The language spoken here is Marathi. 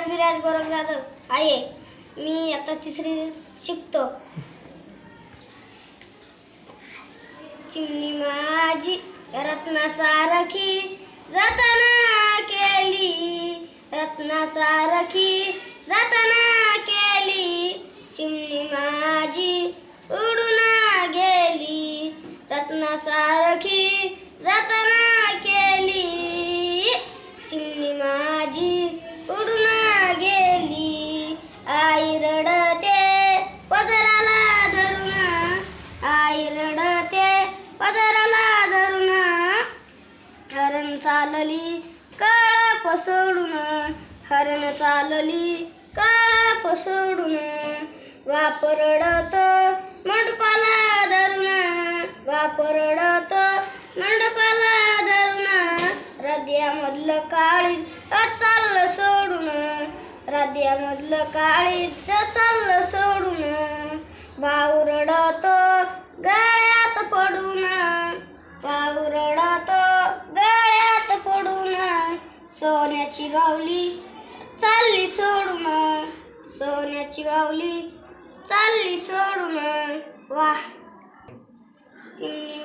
विराज गोरख जाधव आहे. मी आता तिसरी शिकतो. चिमणी माझी रत्नासारखी जतन केली, रत्नासारखी जतन केली. चिमणी माझी उडून गेली, रत्नासारखी जतन केली. चिमणी माझी उडून गेली. आई रडते पदराला धरून, आई रडते पदराला धरून. हरण चालली कळप सोडून, हरण चालली कळप सोडून. बाप रडतो मंडपाला धरून, बाप रडतो मंडपाला धरून. हृदयामधलं काळीज चाललं सोडून, हृदयामधलं काळीज चाललं सोडून. भाऊ रडतो गळ्यात पडून, भाऊ रडतो गळ्यात पडून. सोन्याची बाहुली चालली सोडून, सोन्याची बाहुली चालली सोडून. वाह. चिमणी